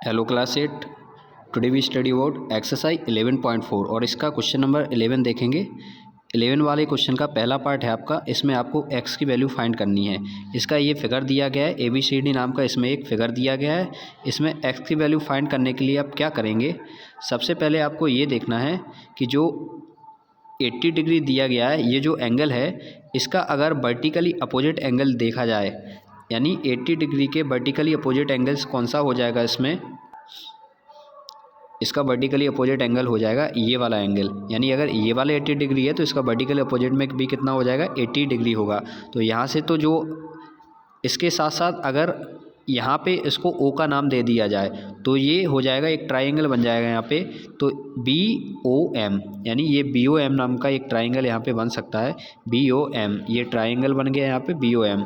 Hello class 8। Today we study about exercise 11.4 और इसका question number 11 देखेंगे। 11 वाले क्वेश्चन का पहला पार्ट है आपका। इसमें आपको x की वैल्यू फाइंड करनी है। इसका ये फिगर दिया गया है, ABCD नाम का इसमें एक फिगर दिया गया है। इसमें x की वैल्यू फाइंड करने के लिए आप क्या करेंगे, सबसे पहले आपको ये देखना है कि जो 80 डिग्री दिया गया है, ये जो एंगल है इसका अगर वर्टिकली अपोजिट एंगल देखा जाए, यानी 80 डिग्री के वर्टिकली अपोजिट एंगल्स कौन सा हो जाएगा, इसका वर्टिकली अपोजिट एंगल हो जाएगा ये वाला एंगल। यानी अगर ये वाला 80 डिग्री है तो इसका वर्टिकली अपोजिट में भी कितना हो जाएगा, 80 डिग्री होगा। तो यहाँ से तो जो इसके साथ साथ अगर यहाँ पे इसको O का नाम दे दिया जाए तो ये हो जाएगा, एक ट्राइंगल बन जाएगा यहाँ पे। तो BOM, यानी ये BOM नाम का एक ट्राइंगल यहाँ पे बन सकता है। BOM, ये ट्राइंगल बन गया यहाँ पे BOM।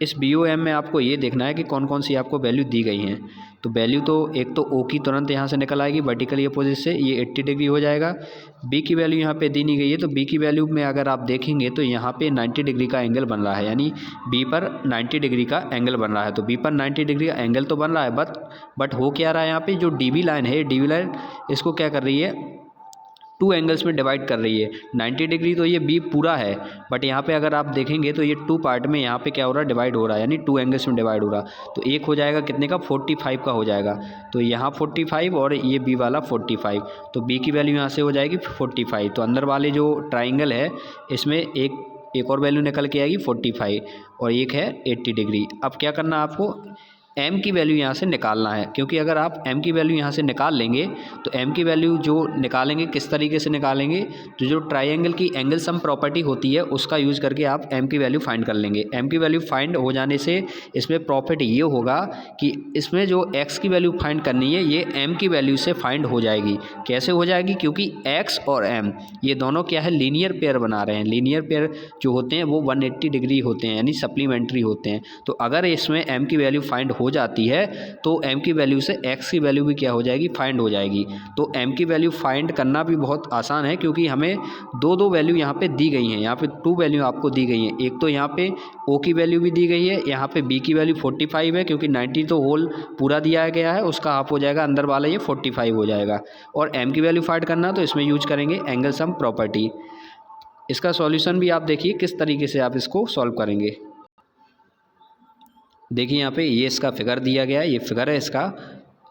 इस BOM में आपको ये देखना है कि कौन कौन सी आपको वैल्यू दी गई हैं। तो वैल्यू तो एक तो O की तुरंत यहाँ से निकल आएगी वर्टिकली अपोजिट से, ये 80 डिग्री हो जाएगा। B की वैल्यू यहाँ पे दी नहीं गई है, तो B की वैल्यू में अगर आप देखेंगे तो यहाँ पे 90 डिग्री का एंगल बन रहा है, यानी B पर 90 डिग्री का एंगल बन रहा है। तो B पर 90 डिग्री का एंगल तो बन रहा है, बट हो क्या रहा है, यहाँ पे जो DB लाइन है, DB लाइन इसको क्या कर रही है, टू एंगल्स में डिवाइड कर रही है। 90 डिग्री तो ये B पूरा है, बट यहाँ पे अगर आप देखेंगे तो ये टू पार्ट में यहाँ पे क्या हो रहा है, डिवाइड हो रहा है, यानी टू एंगल्स में डिवाइड हो रहा। तो एक हो जाएगा कितने का, 45 का हो जाएगा। तो यहाँ 45 और ये B वाला 45, तो B की वैल्यू यहाँ से हो जाएगी 45। तो अंदर वाले जो ट्राइंगल है इसमें एक और वैल्यू निकल के आएगी 45 और एक है 80 डिग्री। अब क्या करना है आपको, M की वैल्यू यहाँ से निकालना है, क्योंकि अगर आप M की वैल्यू यहाँ से निकाल लेंगे तो M की वैल्यू जो निकालेंगे किस तरीके से निकालेंगे, तो जो ट्राइंगल की एंगल सम प्रॉपर्टी होती है उसका यूज़ करके आप M की वैल्यू फाइंड कर लेंगे। M की वैल्यू फाइंड हो जाने से इसमें प्रॉफिट ये होगा कि इसमें जो X की वैल्यू फाइंड करनी है ये M की वैल्यू से फाइंड हो जाएगी। कैसे हो जाएगी, क्योंकि X और M ये दोनों क्या है, लीनियर पेयर बना रहे हैं। लीनियर पेयर जो होते हैं वो 180 डिग्री होते हैं, यानी सप्लीमेंट्री होते हैं। तो अगर इसमें M की वैल्यू फाइंड हो जाती है तो M की वैल्यू से X की वैल्यू भी क्या हो जाएगी, फाइंड हो जाएगी। तो M की वैल्यू फाइंड करना भी बहुत आसान है, क्योंकि हमें दो वैल्यू यहाँ पे दी गई हैं। यहाँ पे टू वैल्यू आपको दी गई हैं, एक तो यहाँ पे O की वैल्यू भी दी गई है, यहाँ पे B की वैल्यू 45 है, क्योंकि 90 तो होल पूरा दिया गया है, उसका हाफ हो जाएगा, अंदर वाला ये 45 हो जाएगा। और M की वैल्यू फाइंड करना तो इसमें यूज करेंगे एंगल सम प्रॉपर्टी। इसका सॉल्यूशन भी आप देखिए किस तरीके से आप इसको सॉल्व करेंगे। देखिए यहाँ पे ये इसका फिगर दिया गया है, ये फिगर है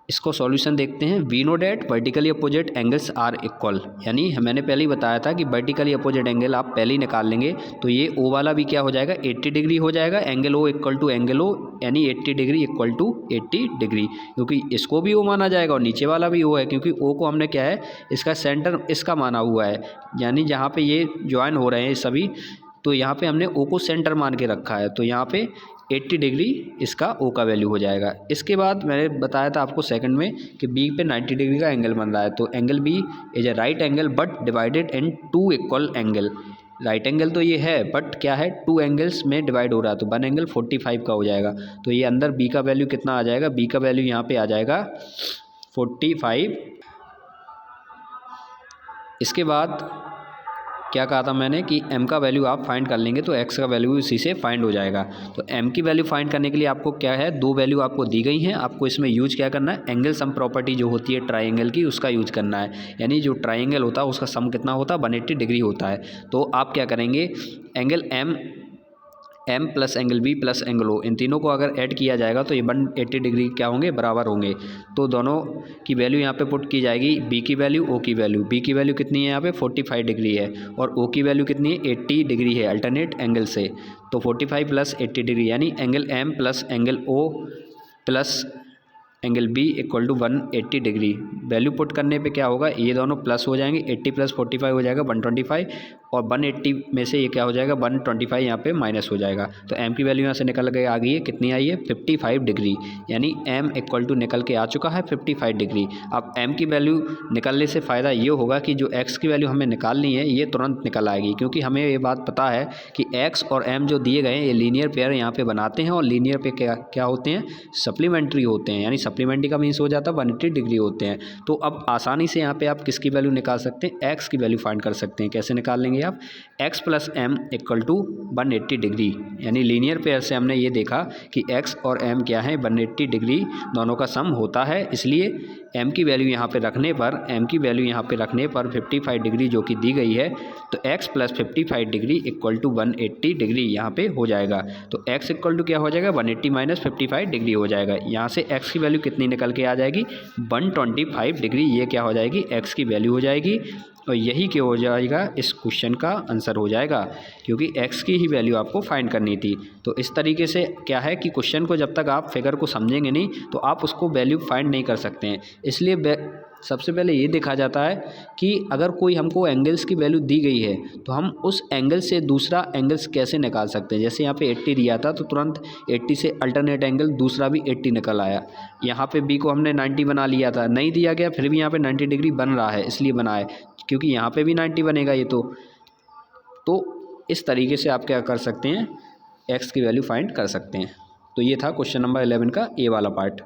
इसको सॉल्यूशन देखते हैं। We know that vertically opposite angles are equal, यानी मैंने पहले ही बताया था कि वर्टिकली अपोजिट एंगल आप पहले ही निकाल लेंगे। तो ये O वाला भी क्या हो जाएगा, 80 डिग्री हो जाएगा। Angle O equal to angle O, यानी 80 डिग्री इक्वल टू 80 डिग्री, क्योंकि इसको भी O माना जाएगा और नीचे वाला भी O है, क्योंकि O को हमने क्या है, इसका सेंटर इसका माना हुआ है, यानी जहाँ पे ये ज्वाइन हो रहे हैं सभी, तो यहाँ पे हमने O को सेंटर मान के रखा है। तो यहाँ पे 80 डिग्री इसका O का वैल्यू हो जाएगा। इसके बाद मैंने बताया था आपको सेकंड में कि B पे 90 डिग्री का एंगल बन रहा है, तो angle B is a right angle but divided in two equal angle. Right angle तो ये है, बट क्या है, टू एंगल्स में डिवाइड हो रहा है, तो वन एंगल 45 का हो जाएगा। तो ये अंदर B का वैल्यू कितना आ जाएगा, B का वैल्यू यहाँ पे आ जाएगा 45। इसके बाद क्या कहा था मैंने कि M का वैल्यू आप फाइंड कर लेंगे तो X का वैल्यू इसी से फाइंड हो जाएगा। तो M की वैल्यू फाइंड करने के लिए आपको क्या है, दो वैल्यू आपको दी गई हैं, आपको इसमें यूज क्या करना है, एंगल सम प्रॉपर्टी जो होती है ट्राइंगल की उसका यूज करना है। यानी जो ट्राइंगल होता है उसका सम कितना होता है, 180 डिग्री होता है। तो आप क्या करेंगे, angle M plus angle B plus angle O, इन तीनों को अगर ऐड किया जाएगा तो ये 180 डिग्री क्या होंगे, बराबर होंगे। तो दोनों की वैल्यू यहाँ पे पुट की जाएगी, B की वैल्यू O की वैल्यू। B की वैल्यू कितनी है यहाँ पे, 45 डिग्री है, और O की वैल्यू कितनी है, 80 डिग्री है अल्टरनेट एंगल से। तो 45 प्लस 80 डिग्री, यानी angle M plus angle O plus angle B equal to 180 degree. Value put करने पे क्या होगा, ये दोनों प्लस हो जाएंगे, 80 प्लस 45 हो जाएगा 125, और 180 में से ये क्या हो जाएगा, 125 यहाँ पे माइनस हो जाएगा। तो M की वैल्यू यहाँ से निकल के आ गई है, कितनी आई है, 55 डिग्री, यानी M इक्वल टू निकल के आ चुका है 55 डिग्री। अब M की वैल्यू निकलने से फ़ायदा ये होगा कि जो X की वैल्यू हमें निकालनी है ये तुरंत निकल आएगी, क्योंकि हमें ये बात पता है कि X और M जो दिए गए हैं ये लीनियर पेयर यहाँ पे बनाते हैं, और लीनियर पे क्या होते हैं, सप्लीमेंट्री होते हैं, यानी सप्लीमेंट्री का मीन्स हो जाता है 180 डिग्री होते हैं। तो अब आसानी से यहाँ पे आप किसकी वैल्यू निकाल सकते हैं, X की वैल्यू फाइंड कर सकते हैं। कैसे निकाल लेंगे लगाएंगे आप, x plus M equal to 180 degree, यानी लीनियर पेयर से हमने ये देखा कि x और m क्या है, 180 डिग्री दोनों का सम होता है। इसलिए m की वैल्यू यहाँ पे रखने पर 55 डिग्री जो कि दी गई है, तो x plus 55 degree equal to 180 degree यहाँ पे हो जाएगा। तो x इक्वल टू क्या हो जाएगा, 180 माइनस 55 डिग्री हो जाएगा। यहाँ से x की वैल्यू कितनी निकल के आ जाएगी, 125 डिग्री, ये क्या हो जाएगी, x की वैल्यू हो जाएगी। और यही क्या हो जाएगा, इस क्वेश्चन का आंसर हो जाएगा, क्योंकि x की ही वैल्यू आपको फाइंड करनी थी। तो इस तरीके से क्या है कि क्वेश्चन को जब तक आप फिगर को समझेंगे नहीं तो आप उसको वैल्यू फाइंड नहीं कर सकते हैं। इसलिए सबसे पहले ये देखा जाता है कि अगर कोई हमको एंगल्स की वैल्यू दी गई है तो हम उस एंगल से दूसरा एंगल्स कैसे निकाल सकते हैं। जैसे यहाँ पे 80 दिया था तो तुरंत 80 से अल्टरनेट एंगल दूसरा भी 80 निकल आया। यहाँ पे बी को हमने 90 बना लिया था, नहीं दिया गया फिर भी यहाँ पे 90 डिग्री बन रहा है, इसलिए बना है क्योंकि यहाँ पे भी 90 बनेगा ये तो इस तरीके से आप क्या कर सकते हैं, एक्स की वैल्यू फाइंड कर सकते हैं। तो ये था क्वेश्चन नंबर 11 का ए वाला पार्ट।